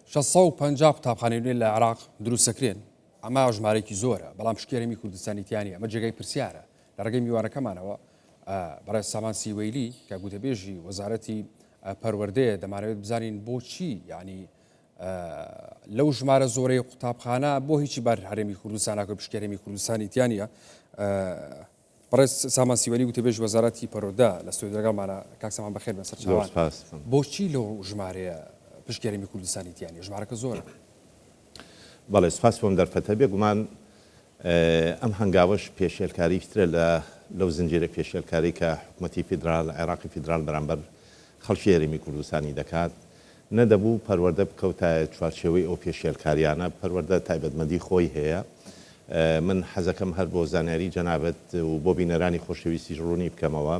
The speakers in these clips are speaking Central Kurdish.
650 قوتابخانەی لە عێراق دروستەکرێن ئەمە ژمارەیەکی زۆرە بەڵام پشتگیرەمی کوردستانیتیانی ئەمە جێگەی پرسیارە لە ڕێگەی میوانەکەمانەوە بەڕێز سامان سیوەیلی کە گوتەبێژی وەزارەتی پەروەردەیە دەمانەوێت بزانین بۆچی ینی لەو ژمارە زۆرەی قوتابخانە بۆ هیچی بار هەرێمی کوردستان ناکە پشتگیرەمی کوردستانیتیانە بەڕێز سامان سیوەیلی گوتەبێژی وەزارەتی پەروەردە لە ستۆدیۆگەڵمانە کاک سامان بەخێر بەسەر چاوان بۆچی لەو ژمارەیە پشتگیرەمی کوردستانیتیانی ژمارەکە زۆرە بەڵێ سپاس بۆم دەرفەتە بێگومان ئەم هەنگاوەش پێشێلکاری ترە لەو زنجیرە پێشێلکاری کە حکوومەتی فیدرال عێراقی فیدرال بەرامبەر خەڵکی هەرێمی کوردستانی دەکات نەدەبوو پەروەردە بکەوتە چوارچێوەی ئەو پێشێلکاریانە پەروەردە تایبەتمەندی خۆی هەیە من حەزەکەم هەر بۆ زانیاری جەنابەت و بۆ بینەرانی خۆشەویستی ڕوونی بکەمەوە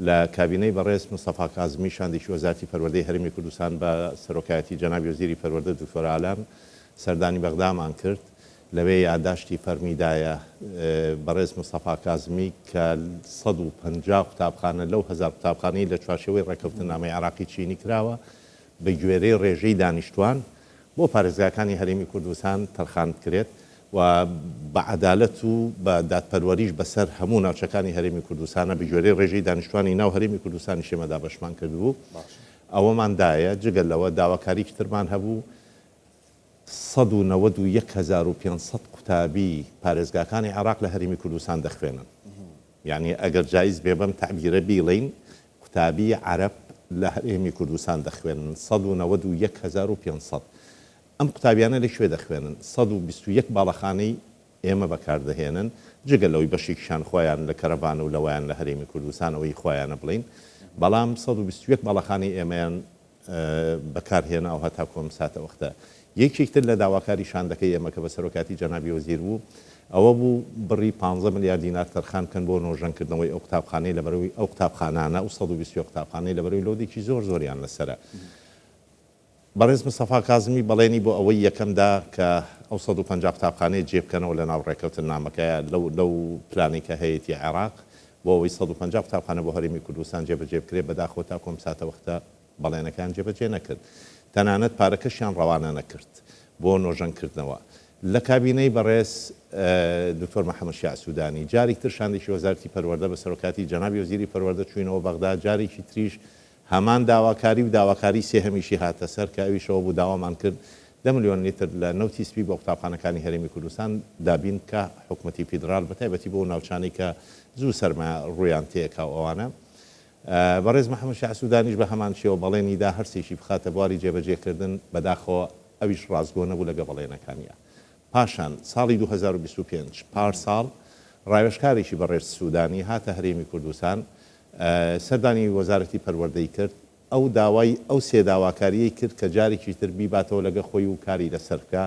لە کابینەی بەڕێز مستەفا کاظمی شاندێکی وەزارەتی پەروەردەی هەرێمی کوردستان بە سەرۆکایەتی جەنابی وەزیری پەروەردە دکتۆر ئالان سەردانی بەغدامان کرد لەوێ یادداشتی فەرمیدایە بەڕێز مستەفا کاظمی کە 150 قوتابخانە لەو 1000 قوتابخانەی لە چوارچێوەی ڕێکەوتنامەی عێراقی چینی کراوە بە گوێرەی ڕێژەی دانیشتوان بۆ پارێزگاکانی هەرێمی کوردستان تەرخان کرێت و بە عەدالەت و بە دادپەروەریش بەسەر هەموو ناوچەکانی هەرێمی کوردستانە بە گوێرەی ڕێژەی دانیشتوانی ناو هەرێمی کوردستانی شێمەدا بەشمان کردبوو ئەوەماندایە جگەل لەوە داواکاریی ترمان هەبوو 191500 قوتابی پارێزگاکانی عێراق لە هەرێمی کوردستان دەخوێنن یعنی ئەگەر جایز بێ بەم تعبیرە بیڵین قوتابی عەرەب لە هەرێمی کوردستان دەخوێنن 191500 ئەم قوتابیانە لەکوێ دەخوێنن 121 باڵەخانەی ئێمە بەکاردەهێنن جگەل لەوەی بەشێکیشان خۆیان لە کەرەبان و لەوایان لە هەرێمی کوردستانەوەی خۆیانە بڵین بەڵام 121 باڵەخانەی ئێمەیان بەکارهێنا ئەو هەتا کۆم ساتە وەختە یەکێکتر لە داواکاری شاندەکەی ئێمە کە بە سەرۆکاتی جەنابی وەزیر بوو ئەوە بوو بڕی 15 ملیار دینار تەرخان بکەن بۆ نۆژەنکردنەوەی ئەو قوتابخانەی لەبەرەوەی ئەو قوتابخانانە و 120 قوتابخانەی لەبەرەوەی لۆدێکی زۆریان لەسەرە بەڕێز مستەفا کاظمی بەڵێنی بۆ ئەوەی یەکەمدا کە ئەو 150 قوتابخانەی جێبکەنەوە لە ناو ڕێکەوتنامەکەیە لەو پلانی کە هەیەی عێراق بۆ ئەوەی 150 قوتابخانە بۆ هەرێمی کوردستان جێبەجێ بکرێت بەداخۆ تا کۆم ساتە وەختە بەڵێنەکان جێبەجێ نەکرد تەنانەت پارەکەشیان ڕەوانە نەکرد بۆ نۆژەنکردنەوە لە کابینەی بەڕێز دکتۆر محەممەد شیع سوودانی جارێکی تر شاندێکی وەزارەتی پەروەردە بە سەرۆکاتی جەنابی وەزیری پەروەردە چوینەوە بەغدا جارێکی تریش هەمان داواکاری سێهەمیشی هاتە سەر کە ئەویشەوە بوو داوامان کرد 10 ملیۆن لیتر لە نەوتی سپی بۆ قوتابخانەکانی هەرێمی کوردستان دابین کە حکوومەتی فیدرال بەتایبەتی بۆ ناوچانی کە زوو سەرمایە ڕوویان تێکا ئەوانە بەڕێز محەممەد شیع سوودانیش بە هەمان شێوە بەڵێنیدا هەرسێکی بخاتە بواری جێبەجێکردن بەداخەوە ئەویش ڕازگۆ نەبوو لەگە بەڵێنەکانیە پاشان ساڵی 2025 پارساڵ ڕاوێژکارێکی بەڕێز سوودانی هاتە هەرێمی کوردستان سەردانی وەزارەتی پەروەردەی کرد ئەو داوای ئەو سێ داواکاریەی کرد کە جارێکی تر بیباتەوە لەگە خۆی و کاری لەسەر بکە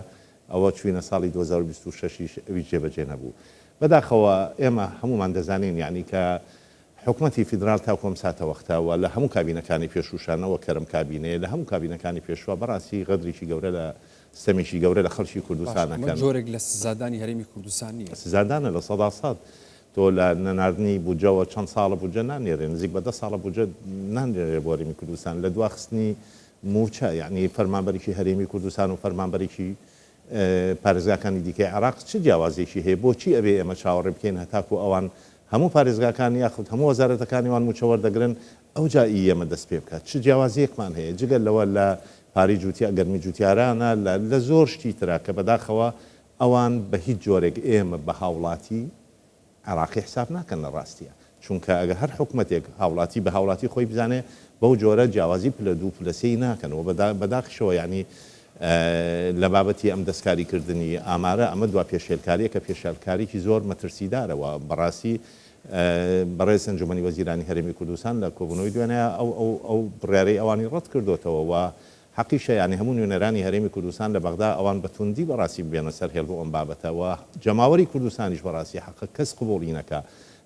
ئەوە چوینە ساڵی 2026 ئەوی جێبەجێ نەبوو بەداخەوە ئێمە هەمومان دەزانین یعنی کە حکوومەتی فیدرال تا کۆم ساتە وەختەوە لە هەموو کابینەکانی پێشوشانەوە کەرم کابینەیە لە هەموو کابینەکانی پێشوە بەڕاستی غەدرێکی گەورە لە سەمێکی گەورە لە خەڵکی کوردستانەکەن جۆرێک لە سزادانی هەرێمی کوردستان نیە سزادانە لە سەدا تۆ لە نەناردنی بودجەوە چەند ساڵە بودجە نانێرێ نزیک بە 10 ساڵە بودجە نانێرێ بۆ هەرێمی کوردستان لە دواخستنی موچە یعنی فەرمانبەرێکی هەرێمی کوردستان و فەرمانبەرێکی پارێزگاکانی دیکەی عێراق چ جیاوازێکی هەیە بۆچی ئەبێ ئێمە چاوەڕێ بکەین هەتاکو ئەوان هەموو پارێزگاکانی یاخود هەموو وەزارەتەکانیوان موچەوەردەگرن ئەو جایی ئێمە دەست پێ بکات چ جیاوازیەکمان هەیە جگەل لەوە لە پاری جوتیا گەرمی جوتیارانە لە زۆر شتی ترا کە بەداخەوە ئەوان بە هیچ جۆرێک ئێمە بە هاوڵاتی عێراقی حساب ناکەن لە ڕاستیە چونکە ئەگە هەر حکوومەتێک هاوڵاتی بە هاوڵاتی خۆی بزانێ بەو جۆرە جیاوازی پلە دوو پلەسەی ناکەنەوە بەداخشەوە ینی لە بابەتی ئەم دەستکاریکردنی ئامارە ئەمە دوا پێشێلکاریە کە پێشێلکاریی زۆر مەترسیدارەوە بەڕاستی بەڕێز ئەنجومەنی وەزیرانی هەرێمی کوردستان لە کۆبوونەوەی دوێنەیە ئەو بڕیارەی ئەوانی ڕەت کردوتەوە و حەقیشە ینی هەموو نوێنەرانی هەرێمی کوردستان لە بەغدا ئەوان بەتوندی بەڕاستی بێنە سەر هێڵ بۆ ئەم بابەتەوە جەماوەری کوردستانیش بەڕاستی حەق کەس قبوڵی نەکا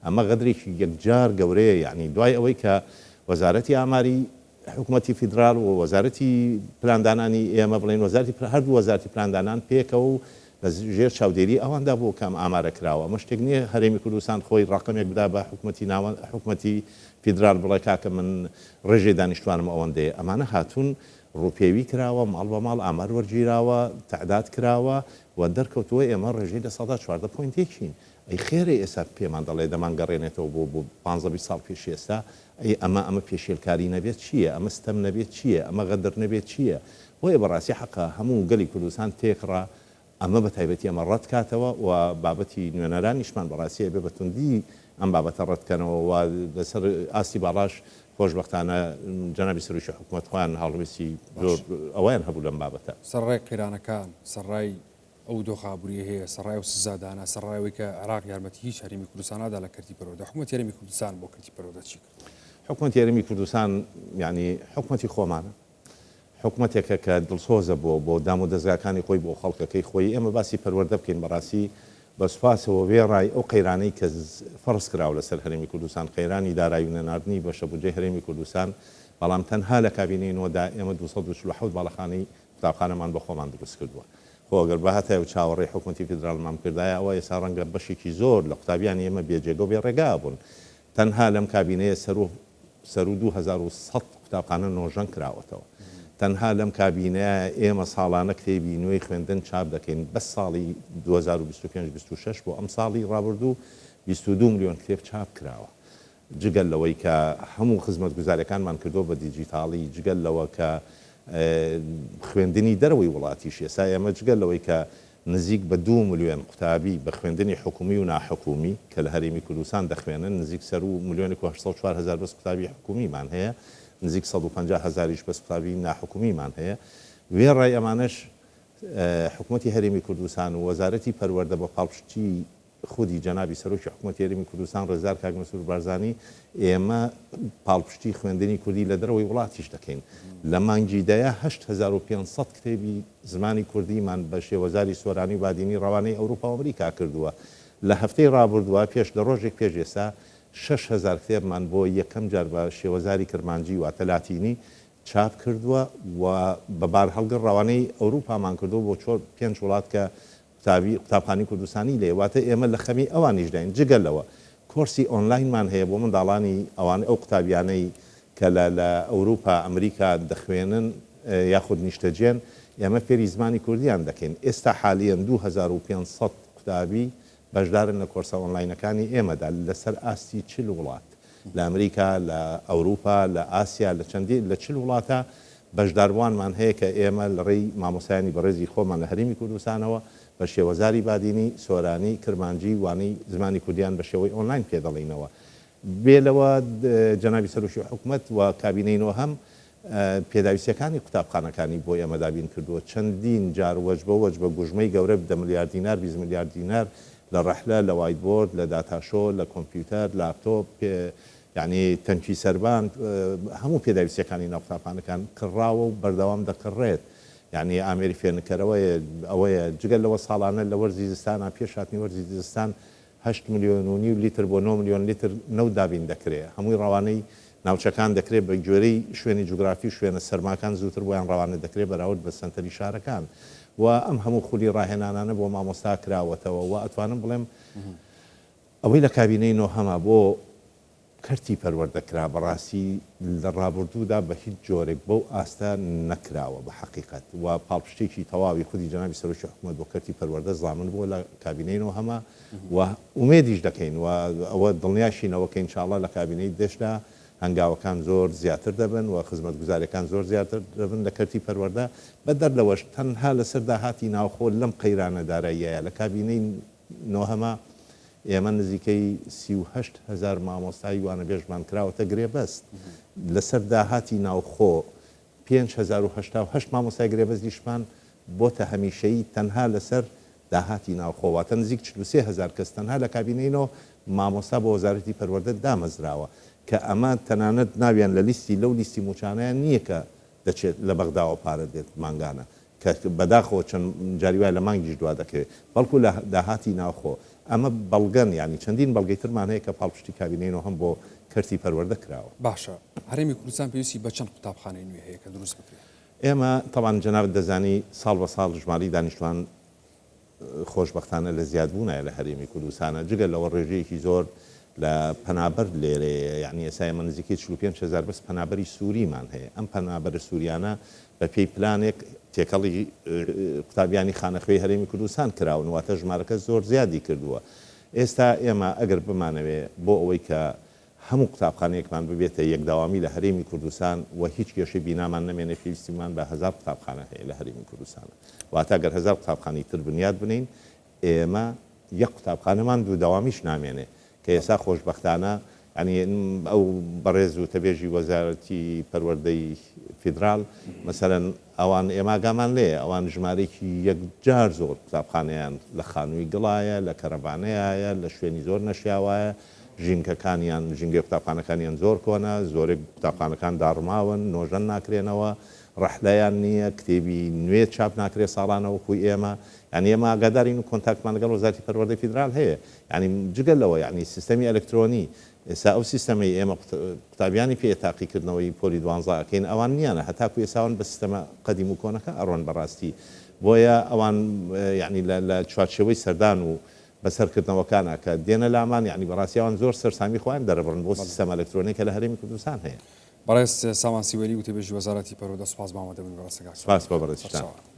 ئەمە غەدرێکی یەکجار گەورەیە یعنی دوای ئەوەی کە وەزارەتی ئاماری حکوومەتی فیدرال و وەزارەتی پلاندانانی ئێمە بڵێن وەزارەتی هەردوو وەزارەتی پلاندانان پێکەوە و لە ژێر چاودێری ئەواندا بۆ کەم ئامارە کراوە ئەمە شتێک نییە هەرێمی کوردستان خۆی ڕقمێک بدا بە حکوومەتی فیدرال بڵێ کاکە من ڕێژەی دانیشتوانم ئەوەندەیە ئەمانە هاتوون ڕوپێوی کراوە ماڵ بە ماڵ ئامار وەرگیراوە تعداد کراوە و دەرکەوتووە ئێمە ڕێژەی لە 14.1 ئەی خێرە ئێستا پێمان دەڵێ دەمان گەڕێنێتەوە بۆ 15 ساڵ پێش ئێستا ئەی ئەمە پێشێلکاری نەبێت چییە ئەمە ستەم نەبێت چییە ئەمە غەدر نەبێت چییە بۆیە بەڕاستی حەقا هەموو گەلی کوردستان تێکڕا ئەمە بە تایبەتی ئەمە ڕەت کاتەوە و بابەتی نوێنەرانیشمان بەڕاستی بێ بەتوندی ئەم بابەتە ڕەتکەنەوە و لەسەر ئاستی باڵاش خۆشبەختانە جەنابی سەرۆکی حکوومەت خۆیان هەڵوێستی زۆر ئەویان هەبوو لەم بابەتە سەرڕای قیرانەکان سەرڕای ئەو دۆخابووری هەیە سەرڕای و سزادانە سەرڕایەوەی کە عێراق یارمەتی هیچ هەرێمی کوردستانادا لە کردی پەروەردە حکوومەت یارمەتی کوردستان بۆ کردی پەروەردە چی کرد حکوومەت یارمەتی کوردستان یعنی حکوومەتی خۆمانە حکوومەتێکە کە دڵسۆزە بۆ دام و دەستگاکانی خۆی بۆ خەڵکەکەی خۆی ئێمە باسی پەروەردە بکەین بەڕاستی بە سوپاسەوە وێڕای ئەو قەیرانەی کە فەرز کراوە لەسەر هەرێمی کوردستان قەیرانی دارایی و نەناردنی بەشە بودجەی هەرێمی کوردستان بەڵام تەنها لە کابینەیەوەدا ئێمە 247 باڵەخانەی قوتابخانەمان بە خۆمان دروست کردووە خۆ ئەگەر بە هەتای و چاوەڕێی حکوومەتی فیدراڵمان کردایە ئەوە ئێستا ڕەنگە بەشێکی زۆر لە قوتابیان ئێمە بێجێگە و بێڕێگا بوون تەنها لەم کابینەیە سەر و 2100 قوتابخانە نۆژەن کراوەتەوە تەنها لەم کابینەیە ئێمە ساڵانە کتێبی نوێی خوێندن چاپ دەکەین بەس ساڵی 2025-26 بۆ ئەم ساڵی ڕابردوو 22 میلیۆن کتێب چاپ کراوە جگەل لەوەی کە هەموو خزمەت گوزارەکانمان کردو بە دیجیتاڵی جگەل لەوە کە خوێندنی دەرەوەی وڵاتیش ئێستا ئێمە جگەل لەوەی کە نزیک بە 2 میلیۆن قوتابی بە خوێندنی حکومی و ناحکومی کە لە هەرێمی کوردستان دەخوێنن نزیک سەر و ملیۆنی 4 بەس قوتابی حکومیمان هەیە نزیک 150,000 بەس قوتابی ناحکومیمان هەیە وێڕای ئەمانش حکوومەتی هەرێمی کوردستان و وەزارەتی پەروەردە بە پاڵپشتی خودی جەنابی سەرۆکی حکوومەتی هەرێمی کوردستان ڕێزار کاک مەسعود بارزانی ئێمە پاڵپشتی خوێندنی کوردی لە دەرەوەی وڵاتیش دەکەین لە مانگی دەیە 8500 کتێبی زمانی کوردیمان بە شێوەزاری سۆرانی و بادینی ڕەوانەی ئەوروپا و ئەمریکا کردووە لە هەفتەی ڕابردووە پێش لە ڕۆژێک پێش ئێستا 6,000 کتێبمان بۆ یەکەم جار بە شێوەزاری کرمانجی واتە لاتینی چاپ کردووە و بەبار هەڵگر ڕەوانەی ئەوروپامان کردو بۆ 5 وڵات کە قوتابخانەی کوردستانی لێواتە ئێمە لە خەمی ئەوانیش داین جگەلەوە کۆرسی ئۆنلاینمان هەیە بۆ منداڵانی ئەوانە ئەو قوتابیانەی کە لە ئەوروپا ئەمریکا دەخوێنن یاخود نیشتەجێن ئێمە فێری زمانی کوردیان دەکەین ئێستا حالیان 2500 قوتابی بەشدارن لە کۆرسە ئۆنلاینەکانی ئێمەدا لەسەر ئاستی چل وڵات لە ئەمریکا لە ئەوروپا لە ئاسیا لە چەندی لە چل وڵاتە بەشداروانمان هەیە کە ئێمە لە ڕێی مامۆسایانی بەڕێزی خۆمان لە هەرێمی کوردستانەوە بە شێوەزاری بادینی سۆرانی کرمانجی وانەی زمانی کوردیان بە شێوەی ئۆنلاین پێدەڵینەوە بێلەوە جەنابی سەرۆکی حکوومەت و کابینەینەوە هەم پێداویستەکانی قوتابخانەکانی بۆ ئێمە دابین کردووە چەندین جار وەج بە گوژمەی گەورە 10 میلیارد دینار 20 میلیارد دینار لە ڕەحلە لە وایتبۆرد لە داتاشۆ لە کۆمپیوتەر لاپتۆپ یعنی تەنکی سەربان هەموو پێداویستەکانی ناو قوتابخانەکان کڕاوە و بەردەوام دەکڕێت یعنی ئامێری فێرنکەرەوەی ئەوەیە جگەل لەوە ساڵانە لە وەرزی زستانە پێش هاتنی وەرزی زستان 8 میلیۆن و نیو لیتر بۆ 9 میلیۆن لیتر نەوت دابین دەکرێت هەمووی ڕەوانەی ناوچەکان دەکرێت بە گوێرەی شوێنی جوگرافی شوێنە سەرماکان زووتر بۆیان ڕەوانە دەکرێت بەراورد بە سنتەری شارەکان و ئەم هەموو خولی ڕاهێنانانە بۆ مامۆستا کراوەتەوە و ئەتوانم بڵێم ئەوەی لە کابینەی نۆهەما بۆ کەرتی پەروەردەکرا بەڕاستی لە ڕابردوودا بە هیچ جۆرێک بەو ئاستە نەکراوە بە حەقیقەت و پاڵپشتێکی تەواوی خودی جەنابی سەرۆکی حکوومەت بۆ کەرتی پەروەردە زامن بووە لە کابینەی نۆهەما و ئومێدیش دەکەین و ئەوە دڵنیاشینەوە کە ئینشاڵڵا لە کابینەی دێشدا هەنگاوەکان زۆر زیاتر دەبن و خزمەت گوزارەکان زۆر زیاتر دەبن لە کەرتی پەروەردە بە دەرلەوەش تەنها لەسەر داهاتی ناوخۆ لەم قەیرانە داراییە لە کابینەی نۆهەما ئێمە نزیکەی 38,000 مامۆستای وانە بێژمان کراوەتە گرێبەست لەسەر داهاتی ناوخۆ 5,088 مامۆستای گرێبەستیشمان بۆتە هەمیشەیی تەنها لەسەر داهاتی ناوخۆواتە نزیک 43,000 کەس تەنها لە کابینەینەوە مامۆستا بۆ وەزارەتی پەروەردە دامەزراوە کە ئەمە تەنانەت ناویان لە لیستی لەو لیستی موچانەیان نییە کە دەچێت لە بەغداوە پارە دێت مانگانە کە بەداخەوە چەند جاریوای لە مانگیش دوا دەکەوێت بەڵکو لە داهاتی ناوخۆ ئەمە بەڵگەن ینی چەندین بەڵگەی ترمان هەیە کە پاڵپشتی کابینەینەوە هەم بۆ کەرتی پەروەردە کراوە باشە هەرێمی کوردستان پێویستی بە چەند قوتابخانەی نوێ هەیە کە دروست بکرێت ئێمە تەوان جەنابەت دەزانی ساڵ بە ساڵ ژماری دانیشتوان خۆشبەختانە لە زیادبوونایە لە هەرێمی کوردستانە جگە لەوە ڕێژەیەکی زۆر لە پەنابەر لێرەیە یعنی ئێستا ئێمە نزیکەی 45,000 بەس پەنابەری سووریمان هەیە ئەم پەنابەرە سووریانە بە بە پێی پلانێک تێکەڵی قوتابیانی خانەخوێی هەرێمی کوردستان کراون واتە ژمارەکە زۆر زیادی کردووە. ئێستا ئێمە ئەگەر بمانەوێ بۆ ئەوەی کە هەموو قوتابخانەیەکمان ببێتە یەکداوامی لە هەرێمی کوردستان و هیچ کێشەی بینامان نامێنێ پێویستیمان بە 1000 قوتابخانە هەیە لە هەرێمی کوردستان واتە گەر 1000 قوتابخانەی تر بنیاد بنین ئێمە یەک قوتابخانەمان دوو داوامیش نامێنێ کە ئێستا خۆشبەختانە ینی ئەو بەڕێز و تەبێژی وەزارەتی پەروەردەی فیدرال مەسەرەن ئەوان ئێماگامان لێ ئەوان ژمارەیەکی یەکجار زۆر قوتابخانەیان لە خانووی گڵایە لە کەرەبانەیە لە شوێنی زۆر نەشیاوایە ژینکەکانیان ژینگەی قوتابخانەکانیان زۆر کۆنا زۆرێک قوتابخانەکان داڕماون نۆژەن ناکرێنەوە ڕەحلەیان نییە کتێبی نوێ چاپ ناکرێت ساڵانەوە کوی ئێمە یعنی ئێمە ئاگادارین و کۆنتاکتمان لەگەڵ وەزارەتی پەروەردەی فیدرال هەیە ینی جگەلەوە یعنی سیستەمی ئەلکترۆنی ئێستا ئەو سیستەمی ئێمە قوتابیانی پێ تاقیکردنەوەی پۆلی 12کەین ئەوان نیانە هەتاکو ئێساون بە سیستەمە قەدیم و کۆنەکە ئەڕۆن بەڕاستی بۆیە ئەوان ینی لە چوارچێوەی سەردان و بەسەرکردنەوەکانە کە دێنە لامان یعنی بەڕاستیەوان زۆر سەرسامی خۆیان دەرەبڕن بۆ سیستەم ئەلکترۆنیکە لە هەرێمی کوردستان هەیە. بەڕێز سامان سیوەلی و تێبێژی وەزارەتی پەروەردە سوپاس بەمەدەبن بەڕێستەکە سپاس بە بەڕێزتان.